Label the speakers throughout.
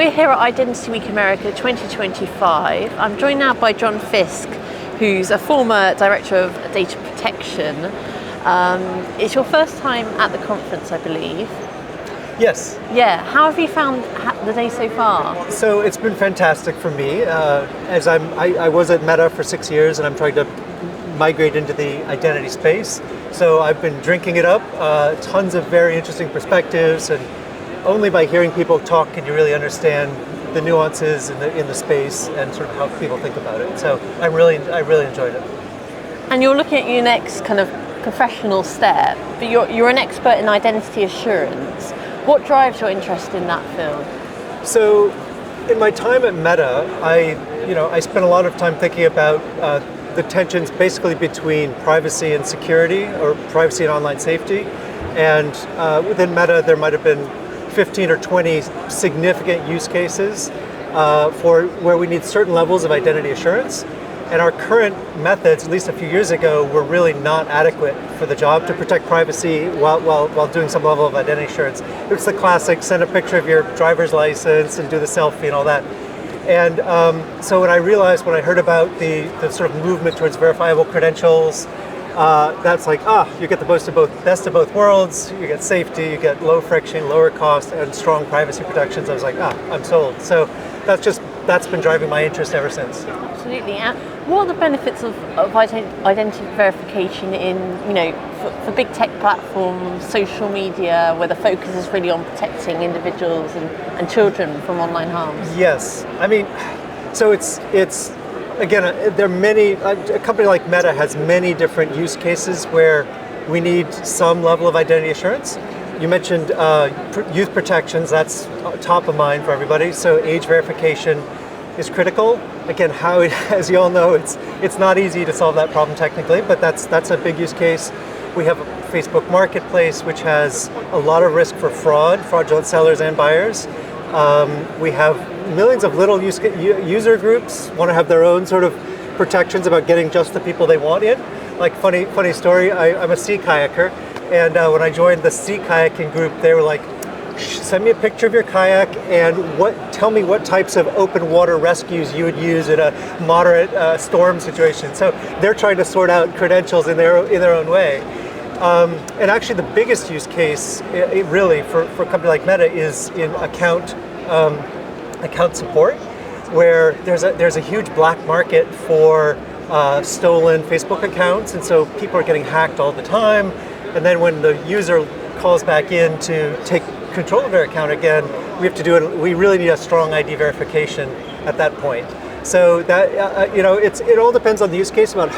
Speaker 1: We're here at Identity Week America 2025. I'm joined now by John Fiske, who's a former Director of Data Protection. It's your first time at the conference, I believe.
Speaker 2: Yes.
Speaker 1: Yeah, how have you found the day so far?
Speaker 2: So it's been fantastic for me. As I was at Meta for 6 years, and I'm trying to migrate into the identity space. So I've been drinking it up, tons of very interesting perspectives, and only by hearing people talk can you really understand the nuances in the space and sort of how people think about it. So I really enjoyed it.
Speaker 1: And you're looking at your next kind of professional step, but you're an expert in identity assurance. What drives your interest in that field?
Speaker 2: So in my time at Meta, I spent a lot of time thinking about the tensions basically between privacy and security, or privacy and online safety. And within Meta, there might have been 15 or 20 significant use cases for where we need certain levels of identity assurance. And our current methods, at least a few years ago, were really not adequate for the job to protect privacy while doing some level of identity assurance. It's the classic, send a picture of your driver's license and do the selfie and all that. And so when I heard about the sort of movement towards verifiable credentials, that's like, you get the best of both worlds. You get safety, you get low friction, lower cost, and strong privacy protections. I was like, I'm sold. So that's been driving my interest ever since.
Speaker 1: Absolutely. And what are the benefits of identity verification in, for big tech platforms, social media, where the focus is really on protecting individuals and children from online harms?
Speaker 2: Yes. I mean, so it's again, there are many, a company like Meta has many different use cases where we need some level of identity assurance. You mentioned youth protections, that's top of mind for everybody. So age verification is critical. Again, as you all know, it's not easy to solve that problem technically, but that's a big use case. We have a Facebook Marketplace, which has a lot of risk for fraudulent sellers and buyers. We have millions of little user groups want to have their own sort of protections about getting just the people they want in. Like funny story, I'm a sea kayaker, and when I joined the sea kayaking group, they were like, send me a picture of your kayak and tell me what types of open water rescues you would use in a moderate storm situation. So they're trying to sort out credentials in their own way. And actually the biggest use case really for a company like Meta is in account support, where there's a huge black market for stolen Facebook accounts, and so people are getting hacked all the time. And then when the user calls back in to take control of their account again, we really need a strong ID verification at that point. So that it all depends on the use case about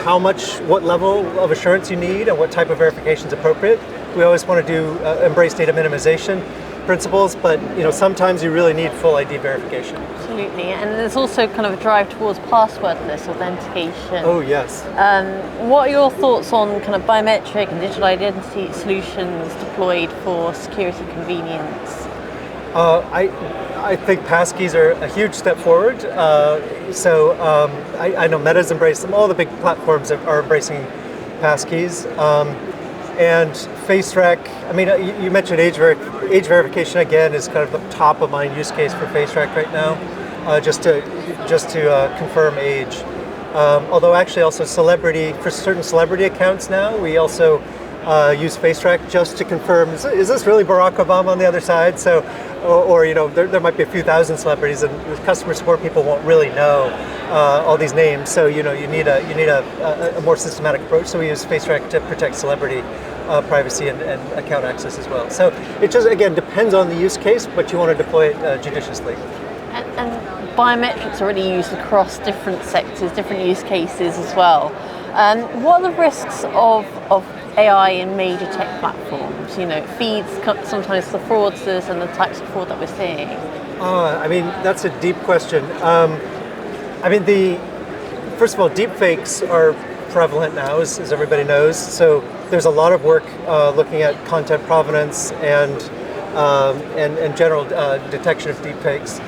Speaker 2: what level of assurance you need and what type of verification is appropriate. We always want to embrace data minimization principles, but sometimes you really need full ID verification.
Speaker 1: Absolutely, and there's also kind of a drive towards passwordless authentication.
Speaker 2: Oh yes.
Speaker 1: What are your thoughts on kind of biometric and digital identity solutions deployed for security convenience?
Speaker 2: I think passkeys are a huge step forward. I know Meta's embraced them. All the big platforms are embracing passkeys. And FaceRec, I mean, you mentioned age verification again is kind of the top of mind use case for FaceRec right now, just to confirm age. Although actually also for certain celebrity accounts now, we also use FaceRec just to confirm, is this really Barack Obama on the other side? So, or there might be a few thousand celebrities, and the customer support people won't really know all these names. So you need a more systematic approach. So we use FaceRec to protect celebrity privacy and account access as well. So it just again depends on the use case, but you want to deploy it judiciously.
Speaker 1: And biometrics are already used across different sectors, different use cases as well. What are the risks of AI in major tech platforms? It feeds sometimes the fraudsters and the types of fraud that we're seeing.
Speaker 2: I mean, that's a deep question. First of all, deepfakes are prevalent now, as everybody knows. So there's a lot of work looking at content provenance and general detection of deepfakes.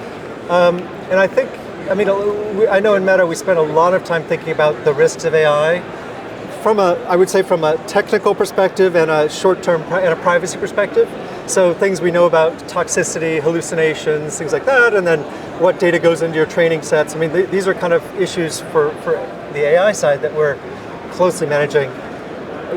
Speaker 2: And I think, I know in Meta we spend a lot of time thinking about the risks of AI. I would say from a technical perspective and a short-term and a privacy perspective. So things we know about toxicity, hallucinations, things like that, and then what data goes into your training sets. I mean, these are kind of issues for the AI side that we're closely managing.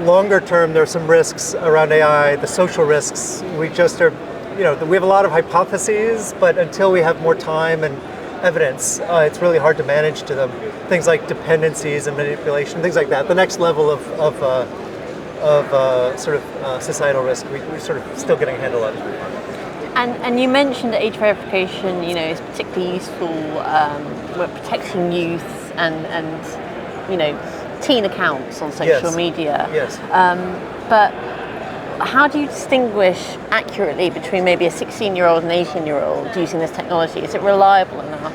Speaker 2: Longer term, there are some risks around AI, the social risks. We just are, we have a lot of hypotheses, but until we have more time and evidence, it's really hard to manage to them. Things like dependencies and manipulation, things like that. The next level of societal risk, we're sort of still getting a handle on.
Speaker 1: And you mentioned age verification, is particularly useful when protecting youth and teen accounts on social media.
Speaker 2: Yes.
Speaker 1: But how do you distinguish accurately between maybe a 16-year-old and 18-year-old using this technology? Is it reliable enough?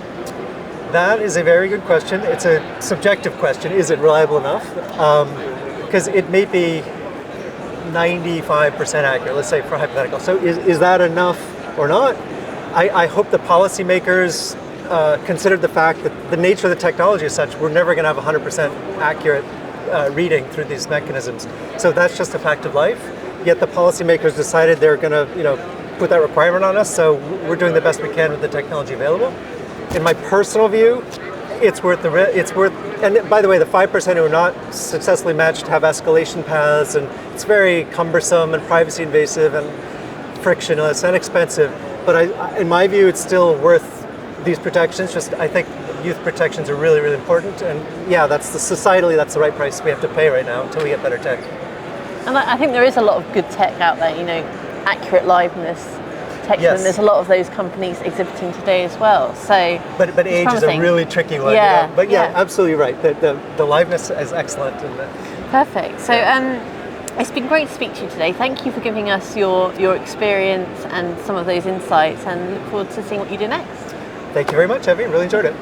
Speaker 2: That is a very good question. It's a subjective question. Is it reliable enough? Because it may be 95% accurate, let's say, for hypothetical. So is that enough or not? I hope the policymakers considered the fact that the nature of the technology is such, we're never going to have 100% accurate reading through these mechanisms. So that's just a fact of life. Yet the policymakers decided they're going to put that requirement on us, so we're doing the best we can with the technology available. In my personal view, it's worth and by the way, the 5% who are not successfully matched have escalation paths, and it's very cumbersome and privacy invasive and frictionless and expensive. But in my view, it's still worth these protections. Just I think youth protections are really, really important, and societally that's the right price we have to pay right now until we get better tech.
Speaker 1: And I think there is a lot of good tech out there, accurate liveness detection.
Speaker 2: Yes.
Speaker 1: And there's a lot of those companies exhibiting today as well. So,
Speaker 2: but age
Speaker 1: promising.
Speaker 2: is a really tricky one.
Speaker 1: Yeah,
Speaker 2: But absolutely right. The liveness is excellent.
Speaker 1: Perfect. So it's been great to speak to you today. Thank you for giving us your experience and some of those insights, and look forward to seeing what you do next.
Speaker 2: Thank you very much, Evie. Really enjoyed it.